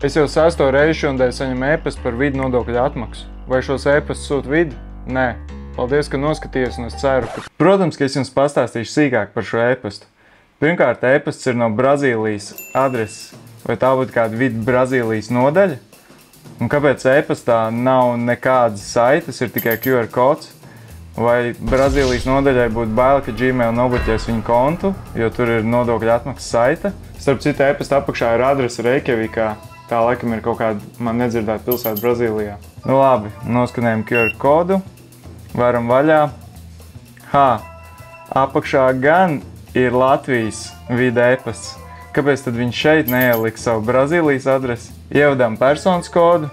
Es jau 6. reizi šodien saņemu e-pastu par vidu nodokļu atmaksu. Vai šos e-pastus sūta vidi? Nē. Paldies, ka noskatījos, un es ceru, ka... Protams, ka es jums pastāstīšu sīkāk par šo e-pastu. Pirmkārt, e-pasts ir no Brazīlijas adreses. Vai tā būtu kāda vidu Brazīlijas nodaļa? Un kāpēc e-pastā nav nekādas saites, ir tikai QR kods? Vai Brazīlijas nodaļai būtu bail, ka Gmail nobloķēs viņu kontu, jo tur ir nodokļu atmaksas saite? Starp citu, e-pasta apakšā ir adrese Reikjavikā. Tā laikam ir kaut kāda man nedzirdēta pilsēta Brazīlijā. Nu labi, noskanējam QR kodu. Varam vaļā. Apakšā gan ir Latvijas vida e-pasts. Kāpēc tad viņš šeit neielika savu Brazīlijas adresi? Ievadām personas kodu.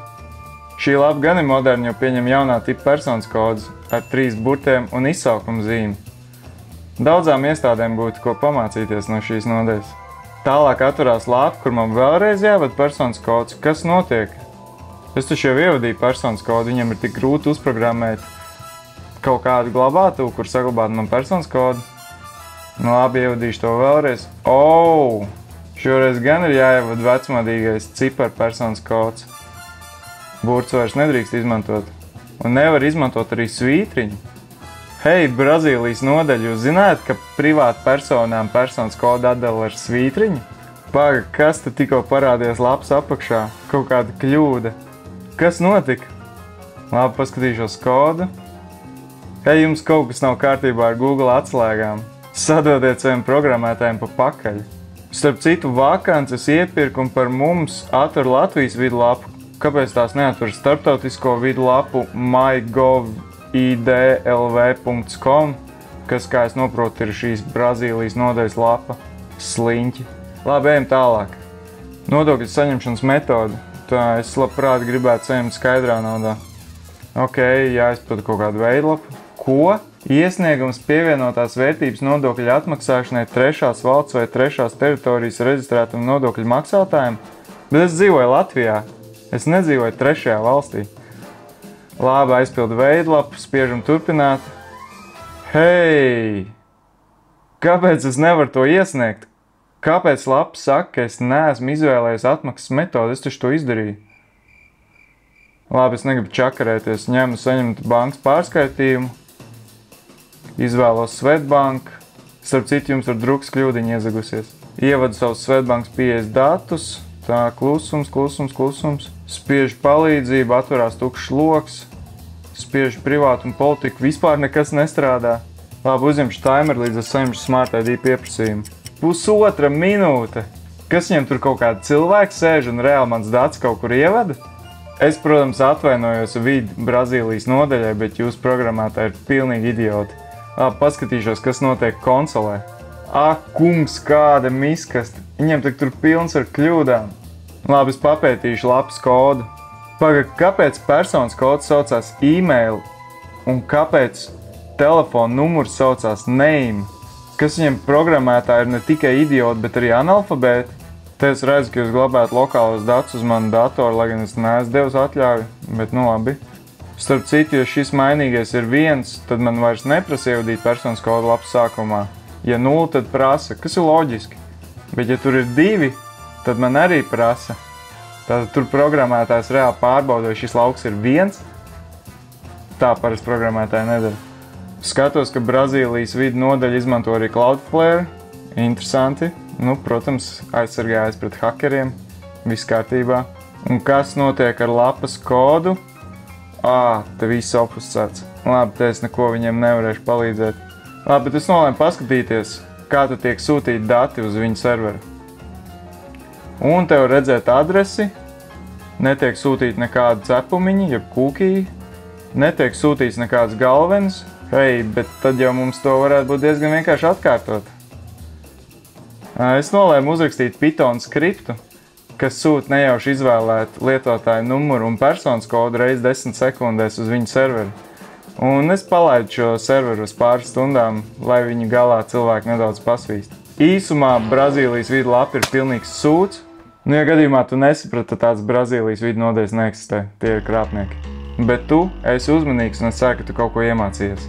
Šī lapa gan ir moderna, jo pieņem jaunā tipa personas kodus ar 3 burtiem un izsaukuma zīmi. Daudzām iestādēm būtu ko pamācīties no šīs nodaļas. Tālāk atverās lapa, kur man vēlreiz jāvada personas kods. Kas notiek? Es taču jau ievadīju personas kodu, viņam ir tik grūti uzprogrammēt kaut kādu glabātuvu, kur saglabāt man personas kodu. Nu labi, ievadīšu to vēlreiz. Šoreiz gan ir jāievada vecmodīgais ciparpersonas kods. Burts vairs nedrīkst izmantot. Un nevar izmantot arī svītriņu. Hei, Brazīlijas nodaļa, jūs zināt, ka privātu personām personas kodu atdala ar svītriņu? Paga, kas te tikko parādījās lapas apakšā? Kaut kāda kļūda. Kas notika? Labi, paskatīšos kodu. Hei, jums kaut kas nav kārtībā ar Google atslēgām. Sadodiet saviem programmētājiem pa pakaļ. Starp citu, vakances iepirkumu par mums atver Latvijas vidu lapu. Kāpēc tās neatver starptautisko vidu lapu mygovidlv.com, kas, kā es noprotu, ir šīs Brazīlijas nodaļas lapa? Sliņķi. Labi, ejam tālāk. Nodokļu saņemšanas metode. Tā es labprāt gribētu saņemt skaidrā naudā. Ok, jāizpilda kaut kādu veidlapu. Ko? Iesniegums pievienotās vērtības nodokļu atmaksāšanai trešās valsts vai trešās teritorijas reģistrētam nodokļu maksātājiem? Bet es dzīvoju Latvijā. Es nedzīvoju trešajā valstī. Labi, aizpildu veidlapu, spiežam turpināt. Hei! Kāpēc es nevaru to iesniegt? Kāpēc lapa saka, ka es neesmu izvēlējies atmaksas metodi? Es taču to izdarīju. Labi, es negribu čakarēties. Ņemu saņemt bankas pārskaitījumu. Izvēlos Svetbank. Starp citu, jums ar drukas kļūdiņa iezagusies. Ievadu savus Svetbankas pieejas datus. Tā, klusums. Spiežu palīdzību, atverās tukšs loks. Spiežu privātu un politiku, vispār nekas nestrādā. Labi, uzņemšu timeru, līdz es saņemšu Smart ID pieprasījumu. 1,5 minūte. Kas viņam tur kaut kāda cilvēka sēž un reāli mans dats kaut kur ievada? Es, protams, atvainojos vidu Brazīlijas nodaļai, bet jūsu programmētāji ir pilnīgi idioti. Labi, paskatīšos, kas notiek konsolē. Kungs, kāda miskasta. Viņam tik tur pilns ar kļūdām. Labi, es papētīšu lapas kodu. Paga, kāpēc personas kods saucās e-mail un kāpēc telefona numurs saucās name? Kas viņam programmētāji ir ne tikai idioti, bet arī analfabēti? Te es redzu, ka jūs glabājat lokālos datus uz manu datoru, lai gan es neesmu devis atļauju, bet nu labi. Starp citu, ja šis mainīgais ir 1, tad man vairs neprasa ievadīt personas kodu lapas sākumā. Ja 0, tad prasa, kas ir loģiski. Bet ja tur ir 2, tad man arī prasa. Tātad tur programmētājs reāli pārbauda, vai šis lauks ir 1. Tā parasti programmētāji nedara. Skatos, ka Brazīlijas vidu nodaļa izmanto arī Cloudflare. Interesanti. Nu, protams, aizsargājas pret hakeriem. Viss kārtībā. Un kas notiek ar lapas kodu? Te viss opuscēts. Labi, te es neko viņiem nevarēšu palīdzēt. Labi, bet es nolēmu paskatīties, kā tad tiek sūtīti dati uz viņu serveru. Un te var redzēt adresi. Netiek sūtīti nekādi cepumiņi, jeb kūkiji. Netiek sūtīts nekāds galvenis. Hei, bet tad jau mums to varētu būt diezgan vienkārši atkārtot. Es nolēmu uzrakstīt Python skriptu, kas sūta nejauši izvēlēt lietotāju numuru un personas kodu reiz 10 sekundēs uz viņu serveri. Un es palaidu šo serveru uz pāris stundām, lai viņu galā cilvēki nedaudz pasvīst. Īsumā Brazīlijas vidu lapa ir pilnīgs sūds. Nu, ja gadījumā tu nesaprati, tad tāds Brazīlijas vidu nodaļas neeksistē. Tie ir krāpnieki. Bet tu esi uzmanīgs un es ceru, ka tu kaut ko iemācījies.